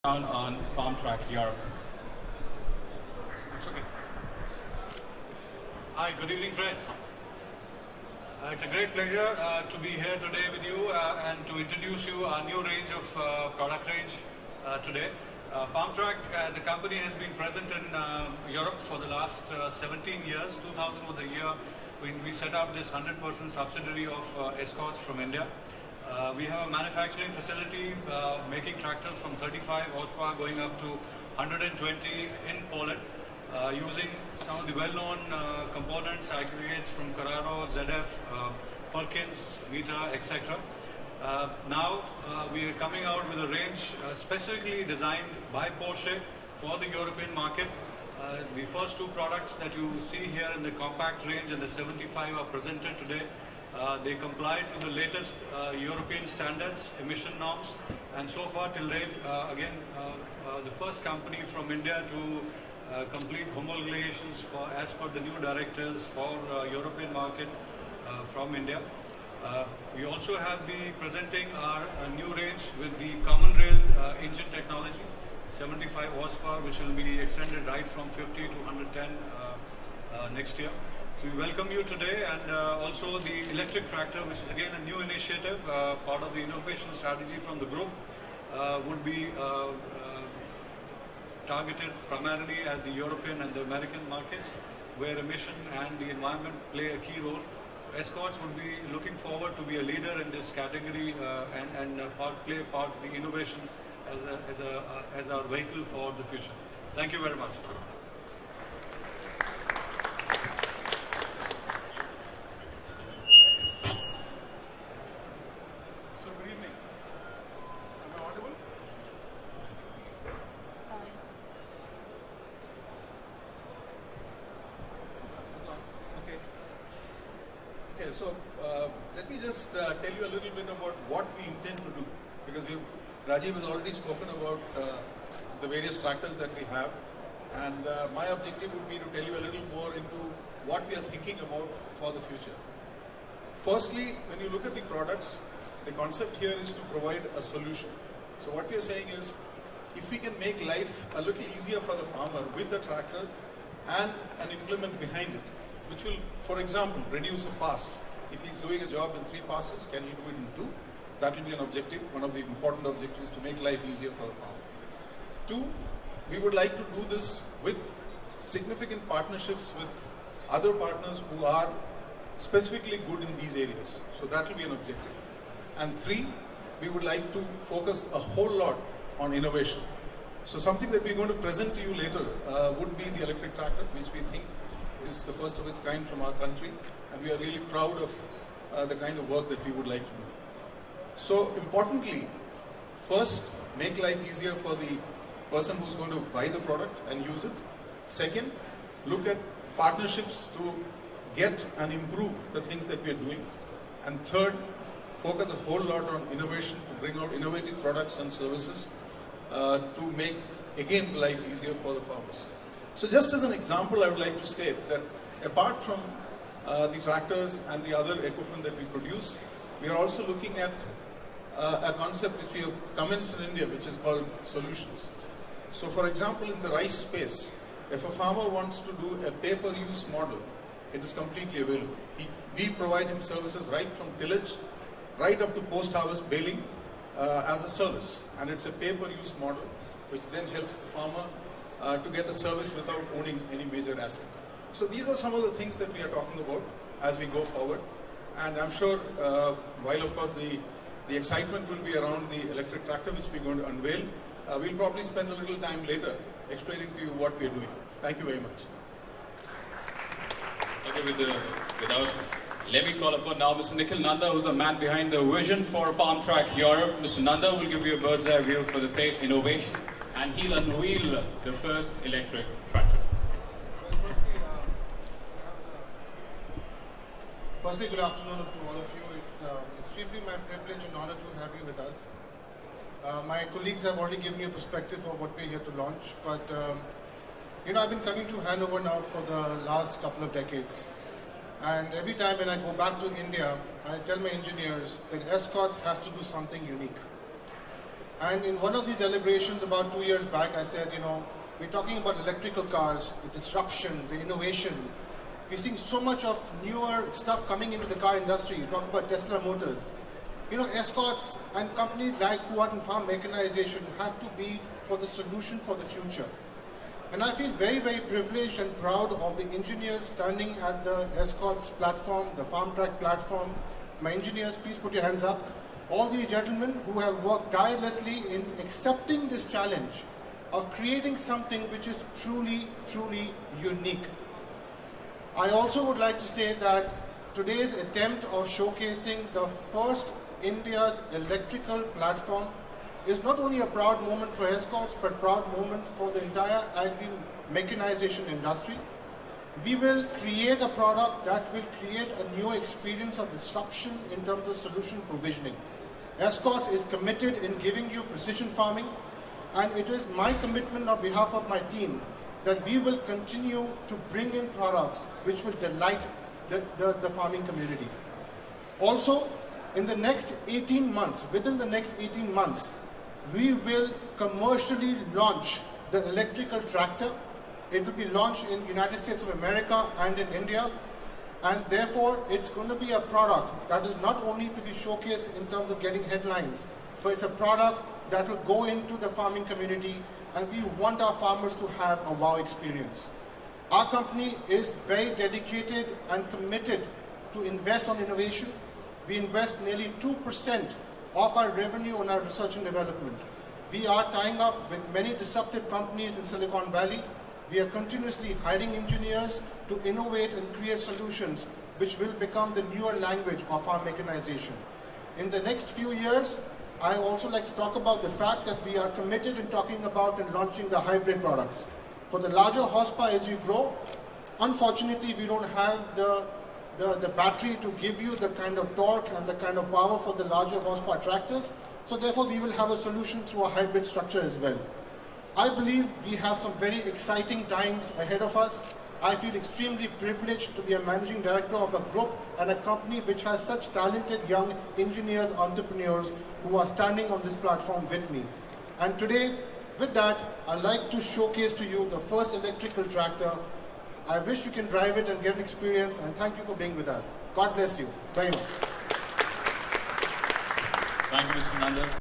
on Farmtrac Europe. It's okay. Hi, good evening, friends. It's a great pleasure to be here today with you and to introduce you our new range of product range today. Farmtrac as a company has been present in Europe for the last 17 years. 2000 was the year when we set up this 100% subsidiary of Escorts from India. We have a manufacturing facility making tractors from 35 horsepower going up to 120 in Poland, using some of the well-known components, aggregates from Carraro, ZF, Perkins, Vita, etc. Now we are coming out with a range specifically designed by Porsche for the European market. The first two products that you see here in the compact range and the 75 are presented today. They comply to the latest European standards, emission norms, and so far till date, again, the first company from India to complete homologations as per the new directives for European market from India. We also have presenting our new range with the common rail engine technology, 75 horsepower, which will be extended right from 50 to 110 next year. So we welcome you today, and also the electric tractor, which is again a new initiative, part of the innovation strategy from the group, would be targeted primarily at the European and the American markets, where emission and the environment play a key role. Escorts would be looking forward to be a leader in this category and play a part of the innovation as our vehicle for the future. Thank you very much. So good evening. Am I audible? Sorry. Okay. Okay, so let me just tell you a little bit about what we intend to do, because Rajiv has already spoken about the various tractors that we have, and my objective would be to tell you a little more into what we are thinking about for the future. Firstly, when you look at the products, the concept here is to provide a solution. So what we are saying is, if we can make life a little easier for the farmer with a tractor and an implement behind it, which will, for example, reduce a pass. If he's doing a job in 3 passes, can he do it in 2? That will be an objective, one of the important objectives, to make life easier for the farmer. 2, we would like to do this with significant partnerships with other partners who are specifically good in these areas. So that will be an objective. And 3, we would like to focus a whole lot on innovation. So something that we're going to present to you later would be the electric tractor, which we think is the first of its kind from our country, and we are really proud of the kind of work that we would like to do. So importantly, first, make life easier for the person who's going to buy the product and use it. Second, look at partnerships to get and improve the things that we are doing. And third, focus a whole lot on innovation to bring out innovative products and services to make, again, life easier for the farmers. So just as an example, I would like to state that apart from the tractors and the other equipment that we produce, we are also looking at a concept which we have commenced in India, which is called solutions. So for example, in the rice space, if a farmer wants to do a pay-per-use model, it is completely available. We provide him services right from tillage, right up to post-harvest baling as a service. And it's a pay-per-use model, which then helps the farmer to get a service without owning any major asset. So these are some of the things that we are talking about as we go forward. And I'm sure, while of course the excitement will be around the electric tractor, which we're going to unveil, we'll probably spend a little time later explaining to you what we're doing. Thank you very much. Okay, let me call upon now Mr. Nikhil Nanda, who's the man behind the vision for Farmtrac Europe. Mr. Nanda will give you a bird's eye view for the innovation, and he'll unveil the first electric tractor. Firstly, good afternoon to all of you. It's extremely my privilege and honor to have you with us. My colleagues have already given you a perspective of what we're here to launch, but I've been coming to Hannover now for the last couple of decades. And every time when I go back to India, I tell my engineers that Escorts has to do something unique. And in one of these deliberations about 2 years back, I said, we're talking about electrical cars, the disruption, the innovation. We're seeing so much of newer stuff coming into the car industry. You talk about Tesla Motors. Escorts and companies like who are in farm mechanization have to be for the solution for the future. And I feel very, very privileged and proud of the engineers standing at the Escorts platform, the Farmtrac platform. My engineers, please put your hands up. All these gentlemen who have worked tirelessly in accepting this challenge of creating something which is truly, truly unique. I also would like to say that today's attempt of showcasing the first India's electrical platform is not only a proud moment for Escorts, but proud moment for the entire agri-mechanization industry. We will create a product that will create a new experience of disruption in terms of solution provisioning. Escorts is committed in giving you precision farming, and it is my commitment on behalf of my team that we will continue to bring in products which will delight the farming community. Also, in the next 18 months, within the next 18 months, we will commercially launch the electrical tractor. It will be launched in United States of America and in India. And therefore, it's going to be a product that is not only to be showcased in terms of getting headlines, but it's a product that will go into the farming community, and we want our farmers to have a wow experience. Our company is very dedicated and committed to invest on innovation. We invest nearly 2% of our revenue on our research and development. We are tying up with many disruptive companies in Silicon Valley. We are continuously hiring engineers to innovate and create solutions which will become the newer language of farm mechanization. In the next few years, I also like to talk about the fact that we are committed in talking about and launching the hybrid products. For the larger horsepower as you grow, unfortunately we don't have the battery to give you the kind of torque and the kind of power for the larger horsepower tractors. So therefore we will have a solution through a hybrid structure as well. I believe we have some very exciting times ahead of us. I feel extremely privileged to be a managing director of a group and a company which has such talented young engineers, entrepreneurs who are standing on this platform with me. And today, with that, I'd like to showcase to you the first electrical tractor. I wish you can drive it and get an experience, and thank you for being with us. God bless you very much. Thank you, Mr. Nanda.